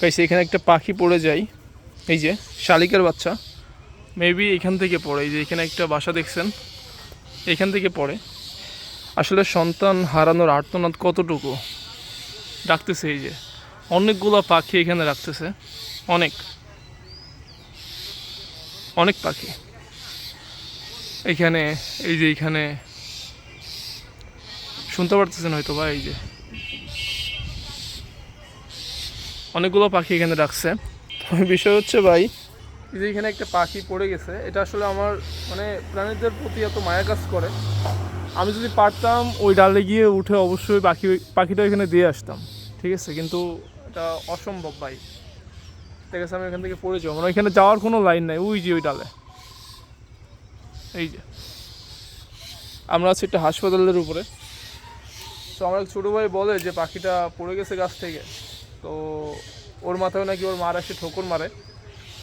Guys এখানে একটা পাখি পড়ে যায়, এই যে শালিকার বাচ্চা, মেবি এখান থেকে পড়ে। এই যে এখানে একটা বাসা দেখছেন, এখান থেকে পড়ে। আসলে সন্তান হারানোর আর্তনাদ কতটুকু ডাকতেছে। এই যে অনেকগুলো পাখি এখানে রাখতেছে, অনেক অনেক পাখি এখানে। এই যে এখানে শুনতে পারতেছেন হয়তো বা, এই যে অনেকগুলো পাখি এখানে রাখছে। বিষয় হচ্ছে ভাই, এই যে এখানে একটা পাখি পড়ে গেছে, এটা আসলে আমার মানে প্রাণীদের প্রতি এত মায়া কাজ করে। আমি যদি পারতাম ওই ডালে গিয়ে উঠে অবশ্যই পাখিটা এখানে দিয়ে আসতাম, ঠিক আছে, কিন্তু এটা অসম্ভব ভাই। ঠিক আছে, আমি এখান থেকে পড়ে যাবো, মানে এখানে যাওয়ার কোনো লাইন নাই। ওই যে ওই ডালে, এই যে আমরা আছি একটা হাসপাতালের উপরে। তো আমার ছোটো ভাই বলে যে পাখিটা পড়ে গেছে গাছ থেকে, তো ওর মাথায় নাকি ওর মার এসে ঠোকর মারে।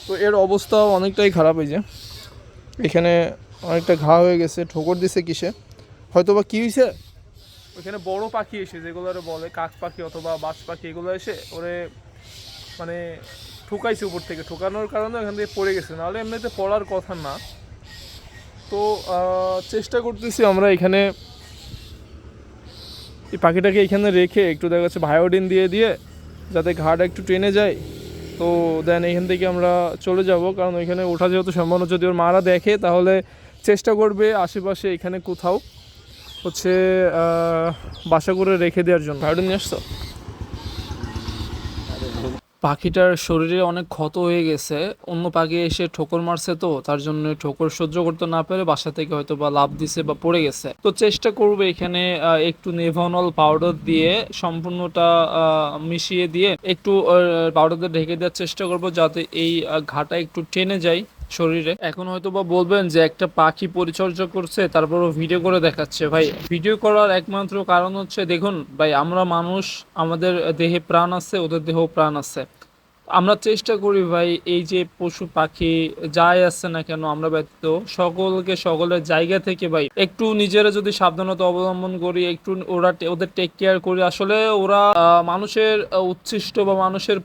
তো এর অবস্থাও অনেকটাই খারাপ। এই যে এখানে অনেকটা ঘা হয়ে গেছে, ঠোকর দিছে কিসে, হয়তো বা কী হয়েছে, ওইখানে বড় পাখি এসে, যেগুলো বলে কাক পাখি অথবা বাজ পাখি, এগুলো এসে ওরে মানে ঠোকাইছে উপর থেকে। ঠোকানোর কারণে এখান থেকে পড়ে গেছে, নাহলে এমনিতে পড়ার কথা না। তো চেষ্টা করতেছি আমরা এখানে এই পাখিটাকে এখানে রেখে একটু দেখা যাচ্ছে ভায়োডিন দিয়ে দিয়ে যাতে ঘাড় একটু টেনে যায়। তো দেন এখান থেকে আমরা চলে যাব, কারণ ওইখানে ওঠা যেহেতু সম্ভাবনা, যদি ওর মারা দেখে তাহলে চেষ্টা করবে আশেপাশে এখানে কোথাও হচ্ছে বাসা করে রেখে দেওয়ার জন্য। ভায়োডিন নিয়ে আসছো? পাখিটার শরীরে অনেক ক্ষত হয়ে গেছে, অন্য পাখি এসে ঠোকর মারছে, তো তার জন্য ঠোকর সহ্য করতে না পেরে বাসা থেকে হয়তো বা লাফ দিছে বা পড়ে গেছে। তো চেষ্টা করবে এখানে একটু নেভানল পাউডার দিয়ে সম্পূর্ণটা মিশিয়ে দিয়ে একটু পাউডার দিয়ে ঢেকে দেওয়ার চেষ্টা করবো, যাতে এই ঘাটা একটু টেনে যায় শরীরে। এখন হয়তো বা বলবেন যে একটা পাখি পরিচর্যা করছে তারপরও ভিডিও করে দেখাচ্ছে। ভাই ভিডিও করার একমাত্র কারণ হচ্ছে, দেখুন ভাই, আমরা মানুষ, আমাদের দেহে প্রাণ আছে, ওদের দেহেও প্রাণ আছে। আমরা চেষ্টা করি ভাই, এই যে পশু পাখি যাই আছে না কেন আমরা ব্যতীত সকলকে সকলের জায়গা থেকে ভাই একটু নিজেরা যদি সাবধানতা অবলম্বন করি, একটু ওদের টেক কেয়ার করি, আসলে ওরা মানুষের উচ্ছিষ্ট বা মানুষের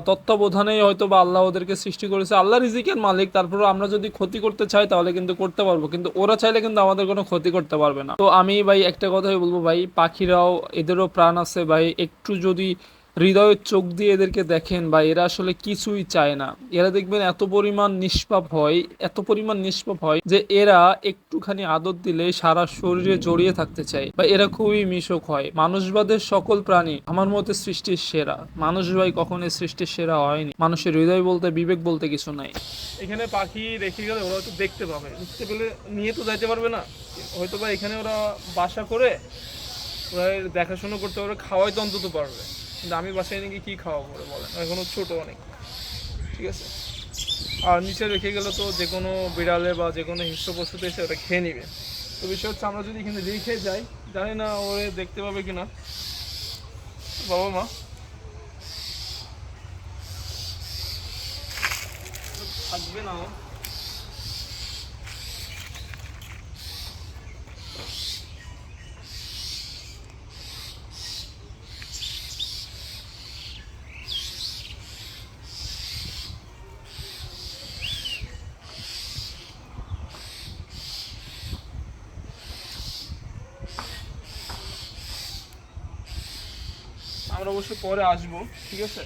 তত্ত্বাবধানেই হয়তো বা আল্লাহ ওদেরকে সৃষ্টি করেছে। আল্লাহ রিজিকের মালিক, তারপরে আমরা যদি ক্ষতি করতে চাই তাহলে কিন্তু করতে পারবো, কিন্তু ওরা চাইলে কিন্তু আমাদের কোনো ক্ষতি করতে পারবে না। তো আমি ভাই একটা কথাই বলবো ভাই, পাখিরাও, এদেরও প্রাণ আছে ভাই। একটু যদি হৃদয়ের চোখ দিয়ে এদেরকে দেখেন বা, এরা আসলে কিছুই চায় না। এরা দেখবেন এত পরিমাণ নিষ্পাপ হয়, এত পরিমাণ নিষ্পাপ হয় যে এরা একটুখানি আদর দিলে সারা শরীরে জড়িয়ে থাকতে চায়, বা এরা খুবই মিশুক হয়। মানুষবাদের সকল প্রাণী আমার মতে সৃষ্টির সেরা, মানুষ ভাই কখনোই সৃষ্টির সেরা হয়নি। মানুষের হৃদয় বলতে, বিবেক বলতে কিছু নাই। এখানে পাখি রেখে গেলে ওরা হয়তো দেখতে পাবে, দেখতে পেলে নিয়ে তো যাইতে পারবে না, হয়তো বা এখানে ওরা বাসা করে ওরা দেখাশোনা করতে পারবে, খাওয়াই তো অন্তত পারবে। কিন্তু আমি বাসায় নাকি কী খাওয়া পরে বলেন, এখনও ছোটো অনেক, ঠিক আছে। আর নিচে রেখে গেলে তো যে কোনো বিড়ালে বা যে কোনো হিংস্র পশুতে এসে ওটা খেয়ে নিবে। তো বিষয় হচ্ছে, আমরা যদি এখানে রেখে যাই, জানি না ওরে দেখতে পাবে কিনা বাবা মা। থাকবে না ও। আমরা অবশ্যই পরে আসবো, ঠিক আছে।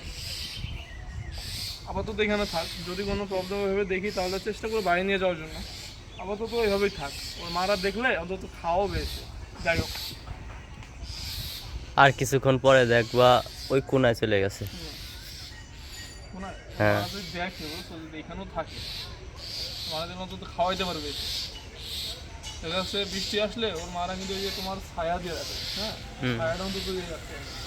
আপাতত এখানে থাক, যদি কোনো প্রবলেম ভেবে দেখি তাহলে চেষ্টা করে বাড়ি নিয়ে যাওয়ার জন্য। আপাতত এইভাবেই থাক, ওর মারা দেখলে অন্তত খাওয়াও বেশি। যাই হোক, আর কিছুক্ষণ পরে দেখবা ওই কোনায় চলে গেছে। হ্যাঁ, দেখে যদি এখানেও থাকে, মারাদের অন্তত খাওয়াইতে পারবে। দেখা যাচ্ছে বৃষ্টি আসলে ওর মারা কিন্তু ওই যে তোমার ছায়া দিয়ে রাখে, হ্যাঁ, ছায়াটা অন্তত দিয়ে রাখতে হবে।